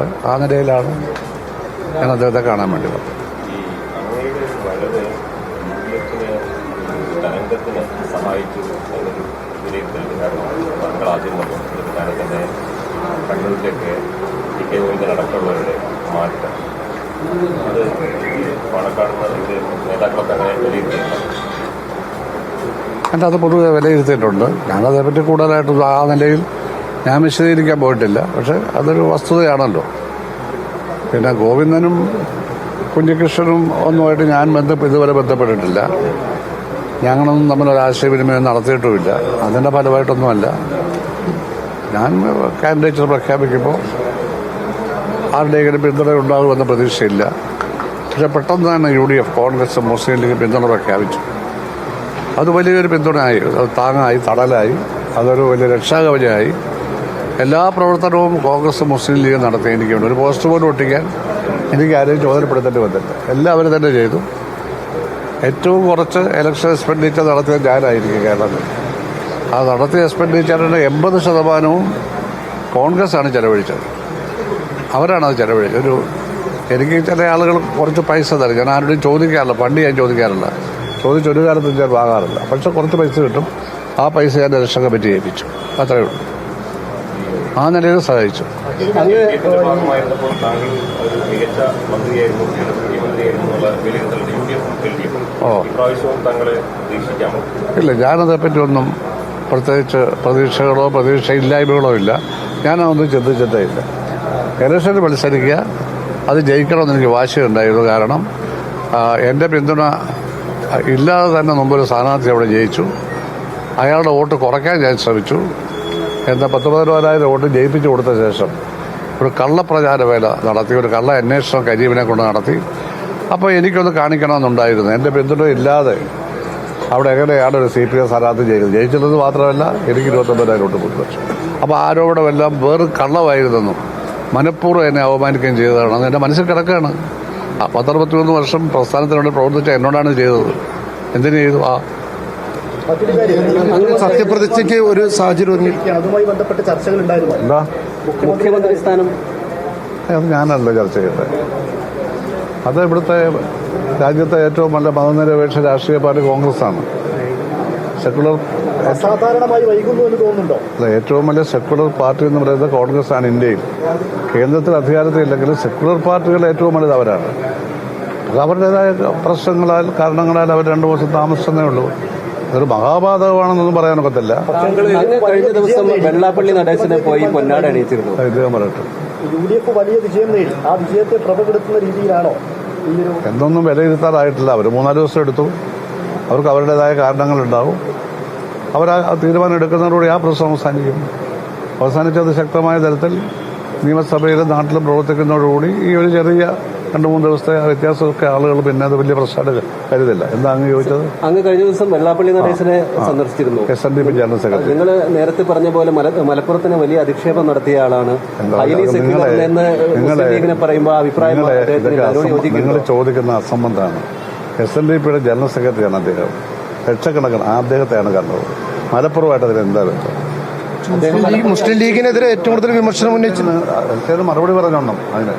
ഉണ്ട്. ആ നിലയിലാണ് ഞാൻ അദ്ദേഹത്തെ കാണാൻ വേണ്ടി വന്നത്. അടക്കമുള്ളവരുടെ മാറ്റം അത് പാണക്കാട് നേതാക്കളൊക്കെ അങ്ങനെ വിലയിരുത്തിയിട്ടുണ്ട്. എൻ്റെ അത് പൊതുവെ വിലയിരുത്തിയിട്ടുണ്ട്. ഞാനതേപ്പറ്റി കൂടുതലായിട്ട് ആ നിലയിൽ ഞാൻ വിശദീകരിക്കാൻ പോയിട്ടില്ല. പക്ഷെ അതൊരു വസ്തുതയാണല്ലോ. പിന്നെ ഗോവിന്ദനും കുഞ്ഞികൃഷ്ണനും ഒന്നുമായിട്ട് ഞാൻ ഇതുവരെ ബന്ധപ്പെട്ടിട്ടില്ല. ഞങ്ങളൊന്നും തമ്മിലൊരാശയവിനിമയം നടത്തിയിട്ടുമില്ല. അതിൻ്റെ ഫലമായിട്ടൊന്നുമല്ല. ഞാൻ കാൻഡിഡേറ്റ് പ്രഖ്യാപിക്കുമ്പോൾ ആരുടെയെങ്കിലും പിന്തുണ ഉണ്ടാകുമെന്ന പ്രതീക്ഷയില്ല. പക്ഷെ പെട്ടെന്ന് തന്നെ UDF കോൺഗ്രസ് മുസ്ലിം ലീഗ് പിന്തുണ പ്രഖ്യാപിച്ചു. അത് വലിയൊരു പിന്തുണയായി, അത് താങ്ങായി, തടലായി, അതൊരു വലിയ രക്ഷാകവചമായി. എല്ലാ പ്രവർത്തനവും കോൺഗ്രസ് മുസ്ലിം ലീഗ് നടത്തി. എനിക്ക് ഒരു പോസ്റ്റ് പോലും ഒട്ടിക്കാൻ എനിക്ക് ആരെയും ചുമതലപ്പെടുത്തേണ്ടി വന്നില്ല. എല്ലാവരും തന്നെ ചെയ്തു. ഏറ്റവും കുറച്ച് ഇലക്ഷൻ എക്സ്പെൻഡിച്ചർ നടത്തിയ ഞാനായിരിക്കും കേരളത്തിൽ. ആ നടത്തിയ എക്സ്പെൻഡിച്ചറിൻ്റെ 80% കോൺഗ്രസ്സാണ് ചെലവഴിച്ചത്. അവരാണത് ചെലവഴിച്ചത്. എനിക്ക് ചില ആളുകൾ കുറച്ച് പൈസ തരും. ഞാൻ ആരോടും ചോദിക്കാറില്ല. പണ്ട് ഞാൻ ചോദിക്കാറില്ല. ചോദിച്ചൊരു കാലത്തും ഞാൻ വാങ്ങാറില്ല. പക്ഷെ കുറച്ച് പൈസ കിട്ടും. ആ പൈസ ഞാൻ ഇലക്ഷൻ കമ്മിറ്റി ഏൽപ്പിച്ചു. അത്രയേ ഉള്ളൂ. ആ നിലയിൽ സഹായിച്ചു. ഇല്ല, ഞാനതേപ്പറ്റി ഒന്നും പ്രത്യേകിച്ച് പ്രതീക്ഷകളോ പ്രതീക്ഷയില്ലായ്മകളോ ഇല്ല. ഞാനതൊന്നും ചിന്തിച്ചിട്ടേ ഇല്ല. ഇലക്ഷന് മത്സരിക്കുക, അത് ജയിക്കണമെന്ന് എനിക്ക് വാശിയുണ്ടായിരുന്നു. കാരണം എൻ്റെ പിന്തുണ ഇല്ലാതെ തന്നെ മുമ്പൊരു സ്ഥാനാർത്ഥി അവിടെ ജയിച്ചു. അയാളുടെ വോട്ട് കുറയ്ക്കാൻ ഞാൻ ശ്രമിച്ചു. എന്താ 10,000-12,000 വോട്ട് ജയിപ്പിച്ചു കൊടുത്ത ശേഷം ഒരു കള്ളപ്രചാരവേല നടത്തി, ഒരു കള്ള അന്വേഷണം കരീമിനെ കൊണ്ട് നടത്തി. അപ്പോൾ എനിക്കൊന്ന് കാണിക്കണമെന്നുണ്ടായിരുന്നു. എൻ്റെ പിന്തുണ ഇല്ലാതെ അവിടെ എങ്ങനെയാണ് ഒരു CPM സ്ഥാനാർത്ഥി ജയിച്ചത് മാത്രമല്ല എനിക്ക് 29,000 വോട്ട് ഭൂരിപക്ഷം. അപ്പോൾ ആരോപണമെല്ലാം വേറെ കള്ളമായിരുന്നെന്നും മനഃപൂർവ്വം എന്നെ അവമാനിക്കുകയും ചെയ്തതാണ്. അത് എൻ്റെ മനസ്സിൽ കിടക്കുകയാണ്. 10-63 വർഷം പ്രസ്ഥാനത്തിനോട് പ്രവർത്തിച്ച എന്നോടാണ് ചെയ്തത്. എന്തിനു ചെയ്തു? സത്യപ്രതിജ്ഞയ്ക്ക് ഒരു സാഹചര്യം അതുമായി ബന്ധപ്പെട്ട ചർച്ചകൾ ഉണ്ടായിരുന്നു. എന്താ മുഖ്യമന്ത്രി സ്ഥാനം? അത് ഞാനല്ല ചർച്ച ചെയ്തത്. അത് ഇവിടുത്തെ രാജ്യത്തെ ഏറ്റവും നല്ല മതനിരപേക്ഷ രാഷ്ട്രീയ പാർട്ടി കോൺഗ്രസ്സാണ്. സെക്കുലർ അസാധാരണമായി വൈകുന്നു എന്ന് തോന്നുന്നുണ്ടോ? അല്ല, ഏറ്റവും വലിയ സെക്കുലർ പാർട്ടി എന്ന് പറയുന്നത് കോൺഗ്രസ്സാണ് ഇന്ത്യയിൽ. കേന്ദ്രത്തിൽ അധികാരത്തിലില്ലെങ്കിലും സെക്കുലർ പാർട്ടികൾ ഏറ്റവും വലുത് അവരാണ്. അത് അവരുടേതായ പ്രശ്നങ്ങളാൽ കാരണങ്ങളാൽ അവർ 2 ദിവസം താമസിച്ചതേ ഉള്ളൂ. അതൊരു മഹാപാതകമാണെന്നൊന്നും പറയാനൊക്കത്തില്ല. കഴിഞ്ഞ ദിവസം വെള്ളാപ്പള്ളി നടേശനെ പോയി പൊന്നാട അണിയിച്ചിരുന്നു. ഇദ്ദേഹം പറയട്ടെ, UDF വലിയ വിജയം നേടി. ആ വിജയത്തെ പ്രഭപ്പെടുത്തുന്ന രീതിയിലാണോ? എന്തൊന്നും വിലയിരുത്താറായിട്ടില്ല. അവർ 3-4 ദിവസം എടുത്തു. അവർക്ക് അവരുടേതായ കാരണങ്ങളുണ്ടാവും. അവർ ആ തീരുമാനം എടുക്കുന്നതോടുകൂടി ആ പ്രശ്നം അവസാനിച്ചത് ശക്തമായ തരത്തിൽ നിയമസഭയിലും നാട്ടിലും പ്രവർത്തിക്കുന്നതോടുകൂടി ഈ ഒരു ചെറിയ 2-3 ദിവസത്തെ വ്യത്യാസമൊക്കെ ആളുകൾ പിന്നെ അത് വലിയ പ്രശ്നമായിട്ട് കരുതില്ല. എന്താ അങ്ങ് ചോദിച്ചത്? അങ്ങ് കഴിഞ്ഞ ദിവസം വെള്ളാപ്പള്ളി നടേശനെ സന്ദർശിച്ചിരുന്നു. SNDP general secretary. നിങ്ങൾ നേരത്തെ പറഞ്ഞ പോലെ മലപ്പുറത്തിന് വലിയ അധിക്ഷേപം നടത്തിയ ആളാണ്. നിങ്ങൾ ചോദിക്കുന്ന അസംബന്ധമാണ്. SNDPയുടെ ജനറൽ സെക്രട്ടറിയാണ് അദ്ദേഹം. ലക്ഷക്കണക്കിന് അദ്ദേഹത്തെയാണ് കണ്ടത്. മലപ്പുറമായിട്ട് അതിന് എന്താ ബന്ധം? മുസ്ലിം ലീഗിനെതിരെ ഏറ്റവും കൂടുതൽ വിമർശനം ഉന്നയിച്ചത് മറുപടി പറഞ്ഞോണം. അതിന്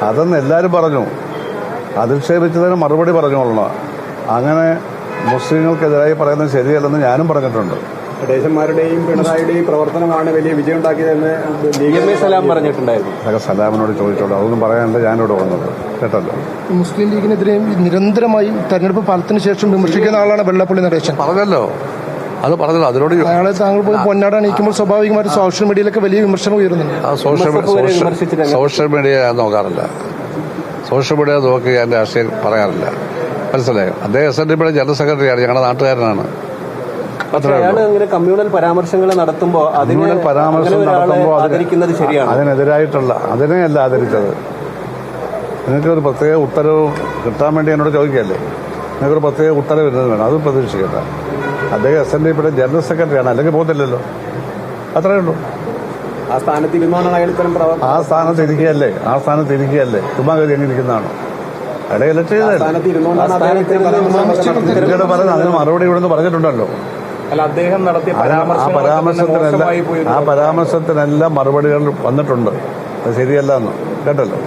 അതെന്ന് എല്ലാവരും പറഞ്ഞു. അധിക്ഷേപിച്ചതിന് മറുപടി പറഞ്ഞോളണം. അങ്ങനെ മുസ്ലിങ്ങൾക്കെതിരായി പറയുന്നത് ശരിയല്ലെന്ന് ഞാനും പറഞ്ഞിട്ടുണ്ട്. ദേശന്മാരുടെയും പിണറായിയുടെയും പ്രവർത്തനമാണ് വലിയ വിജയം ഉണ്ടാക്കിയതെന്ന് സലാം പറഞ്ഞിട്ടുണ്ടായിരുന്നു. അതൊക്കെ സലാമിനോട് ചോദിച്ചോളൂ. അതൊന്നും പറയാനല്ല ഞാനിവിടെ വന്നത്. കേട്ടല്ലോ. മുസ്ലിം ലീഗിനെതിരെ നിരന്തരമായി തെരഞ്ഞെടുപ്പ് ഫലത്തിന് ശേഷം വിമർശിക്കുന്ന ആളാണ് വെള്ളാപ്പള്ളി നടേശൻ. പറഞ്ഞല്ലോ. അതിനോട് അയാളെ താങ്കൾ പോയി പൊന്നാട അണിയിക്കുമ്പോൾ സ്വാഭാവികമായിട്ട് സോഷ്യൽ മീഡിയയിലൊക്കെ വലിയ വിമർശനം ഉയരുന്നുണ്ട്. സോഷ്യൽ മീഡിയ ഞാൻ നോക്കാറില്ല. സോഷ്യൽ മീഡിയ നോക്കി ഞാൻ രാഷ്ട്രീയം പറയാറില്ല. മനസ്സിലായോ? അദ്ദേഹം SNDPയുടെ ജനറൽ സെക്രട്ടറിയാണ്. ഞങ്ങളുടെ നാട്ടുകാരനാണ്. കമ്മ്യൂണൽ പരാമർശങ്ങൾ നടത്തുമ്പോൾ അതിനെതിരായിട്ടുള്ള അതിനെയല്ല ആദരിച്ചത്. നിങ്ങൾക്കൊരു പ്രത്യേക ഉത്തരവ് കിട്ടാൻ വേണ്ടി എന്നോട് ചോദിക്കല്ലേ? നിങ്ങൾക്കൊരു പ്രത്യേക ഉത്തരവ് വരുന്നത് വേണം. അത് പ്രതീക്ഷിക്കണ്ട. അദ്ദേഹം SNDPയുടെ ജനറൽ സെക്രട്ടറിയാണ്. അല്ലെങ്കിൽ പോകത്തില്ലല്ലോ. അത്രയേ ഉള്ളൂ. ആ സ്ഥാനത്ത് ഇരിക്കുകയല്ലേ? ചുമ്മാ കയറി എങ്ങനെ ഇരിക്കുന്നതാണോ? ഇടയിലൊക്കെ അതിന് മറുപടി ഇവിടെ നിന്ന് പറഞ്ഞിട്ടുണ്ടല്ലോ. അല്ല അദ്ദേഹം നടത്തിയ ആ പരാമർശത്തിനെല്ലാം മറുപടികൾ വന്നിട്ടുണ്ട്. അത് ശരിയല്ല എന്ന് കേട്ടല്ലോ.